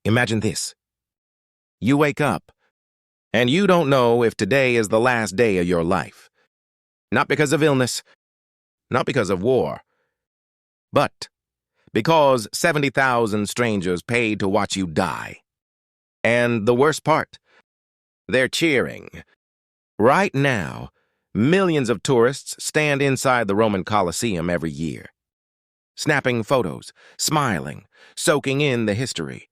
Imagine this. You wake up, and you don't know if today is the last day of your life. Not because of illness, not because of war, but because 70,000 strangers paid to watch you die. And the worst part, they're cheering. Right now, millions of tourists stand inside the Roman Colosseum every year, snapping photos, smiling, soaking in the history.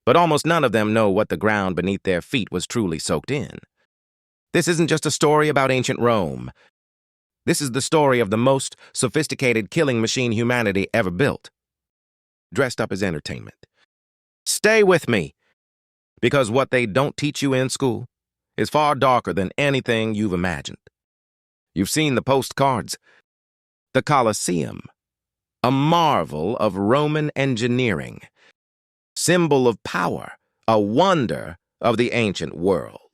But almost none of them know what the ground beneath their feet was truly soaked in. This isn't just a story about ancient Rome. This is the story of the most sophisticated killing machine humanity ever built, dressed up as entertainment. Stay with me, because what they don't teach you in school is far darker than anything you've imagined. You've seen the postcards. The Colosseum, a marvel of Roman engineering, symbol of power, a wonder of the ancient world.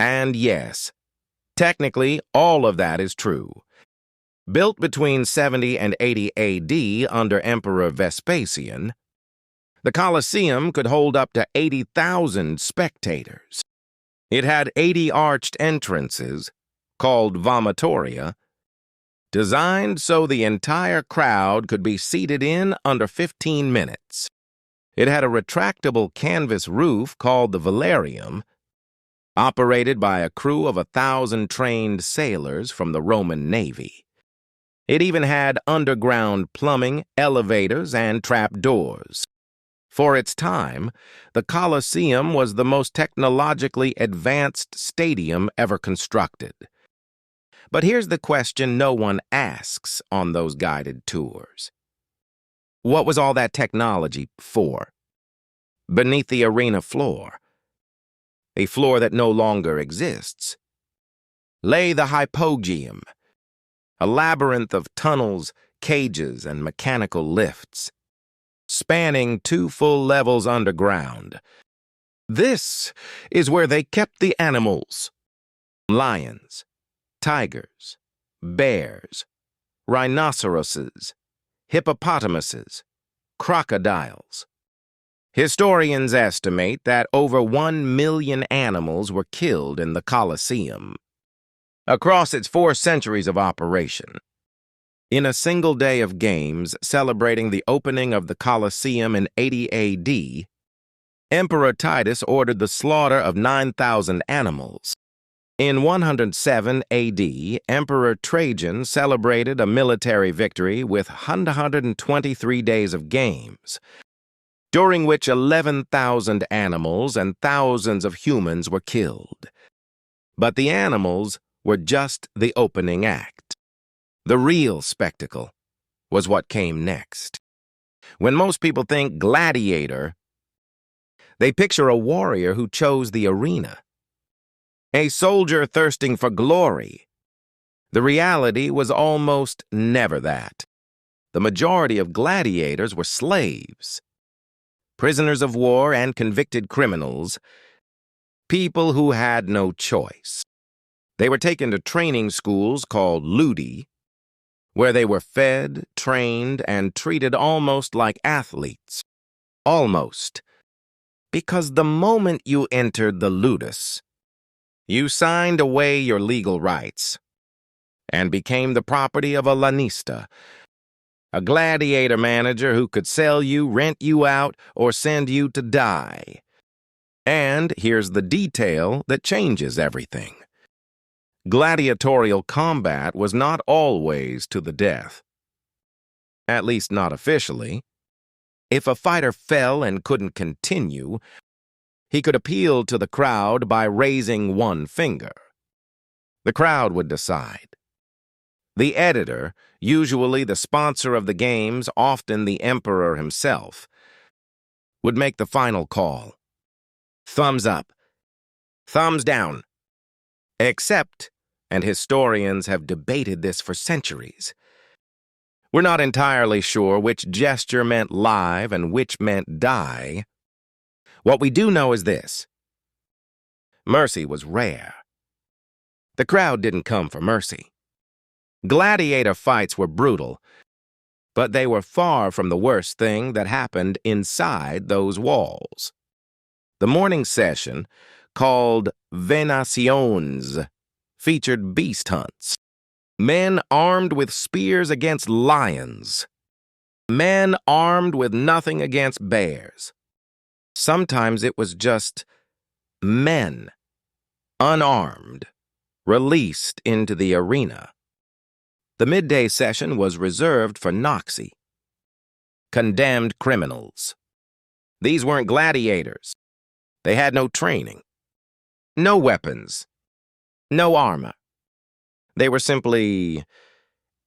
And yes, technically, all of that is true. Built between 70 and 80 AD under Emperor Vespasian, the Colosseum could hold up to 80,000 spectators. It had 80 arched entrances, called vomitoria, designed so the entire crowd could be seated in under 15 minutes. It had a retractable canvas roof called the velarium, operated by a crew of 1,000 trained sailors from the Roman Navy. It even had underground plumbing, elevators, and trapdoors. For its time, the Colosseum was the most technologically advanced stadium ever constructed. But here's the question no one asks on those guided tours. What was all that technology for? Beneath the arena floor, a floor that no longer exists, lay the hypogeum, a labyrinth of tunnels, cages, and mechanical lifts, spanning 2 full levels underground. This is where they kept the animals: lions, tigers, bears, rhinoceroses, hippopotamuses, crocodiles. Historians estimate that over 1 million animals were killed in the Colosseum across its 4 centuries of operation. In a single day of games celebrating the opening of the Colosseum in 80 AD, Emperor Titus ordered the slaughter of 9,000 animals. In 107 AD, Emperor Trajan celebrated a military victory with 123 days of games, during which 11,000 animals and thousands of humans were killed. But the animals were just the opening act. The real spectacle was what came next. When most people think gladiator, they picture a warrior who chose the arena, a soldier thirsting for glory. The reality was almost never that. The majority of gladiators were slaves, prisoners of war and convicted criminals, people who had no choice. They were taken to training schools called ludi, where they were fed, trained, and treated almost like athletes. Almost. Because the moment you entered the ludus, you signed away your legal rights and became the property of a lanista, a gladiator manager who could sell you, rent you out, or send you to die. And here's the detail that changes everything. Gladiatorial combat was not always to the death. At least not officially. If a fighter fell and couldn't continue, he could appeal to the crowd by raising one finger. The crowd would decide. The editor, usually the sponsor of the games, often the emperor himself, would make the final call. Thumbs up. Thumbs down. Except, and historians have debated this for centuries, we're not entirely sure which gesture meant live and which meant die. What we do know is this: mercy was rare. The crowd didn't come for mercy. Gladiator fights were brutal, but they were far from the worst thing that happened inside those walls. The morning session, called Venaciones, featured beast hunts. Men armed with spears against lions. Men armed with nothing against bears. Sometimes it was just men, unarmed, released into the arena. The midday session was reserved for Noxy, condemned criminals. These weren't gladiators. They had no training, no weapons, no armor. They were simply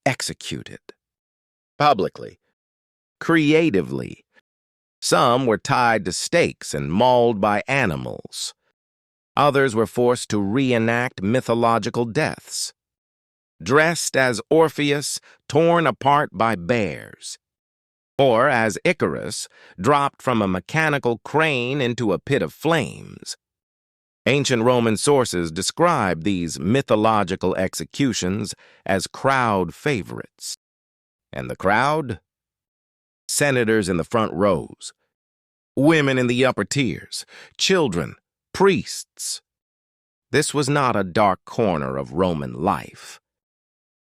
executed, publicly, creatively. Some were tied to stakes and mauled by animals. Others were forced to reenact mythological deaths, dressed as Orpheus, torn apart by bears, or as Icarus, dropped from a mechanical crane into a pit of flames. Ancient Roman sources describe these mythological executions as crowd favorites. And the crowd? Senators in the front rows, women in the upper tiers, children, priests. This was not a dark corner of Roman life.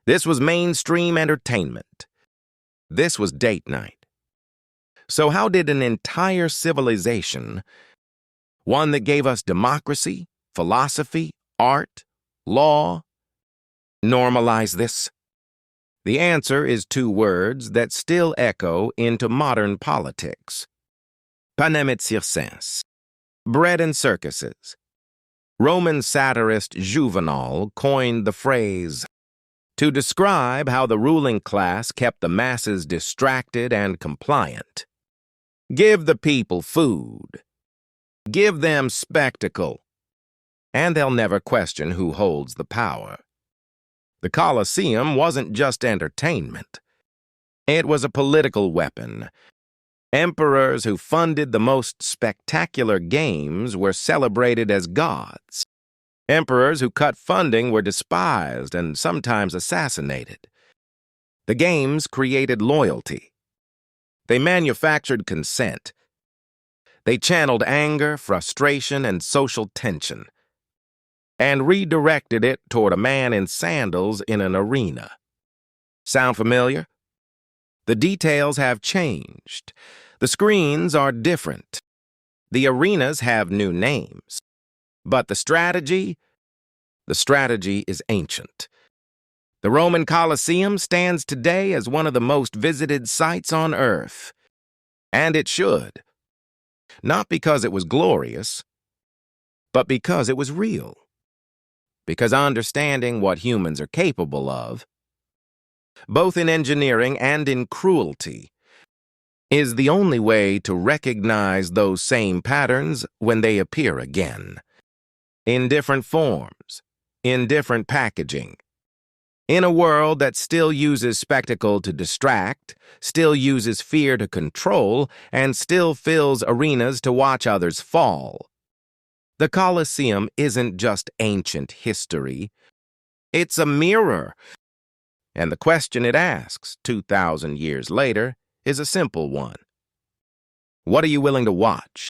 This was mainstream entertainment. This was date night. So how did an entire civilization, one that gave us democracy, philosophy, art, law, normalize this? The answer is two words that still echo into modern politics. Panem et circenses. Bread and circuses. Roman satirist Juvenal coined the phrase to describe how the ruling class kept the masses distracted and compliant. Give the people food. Give them spectacle. And they'll never question who holds the power. The Colosseum wasn't just entertainment. It was a political weapon. Emperors who funded the most spectacular games were celebrated as gods. Emperors who cut funding were despised and sometimes assassinated. The games created loyalty. They manufactured consent. They channeled anger, frustration, and social tension, and redirected it toward a man in sandals in an arena. Sound familiar? The details have changed. The screens are different. The arenas have new names. But the strategy is ancient. The Roman Colosseum stands today as one of the most visited sites on Earth. And it should. Not because it was glorious, but because it was real. Because understanding what humans are capable of, both in engineering and in cruelty, is the only way to recognize those same patterns when they appear again. In different forms, in different packaging. In a world that still uses spectacle to distract, still uses fear to control, and still fills arenas to watch others fall. The Colosseum isn't just ancient history. It's a mirror. And the question it asks, 2,000 years later, is a simple one. What are you willing to watch?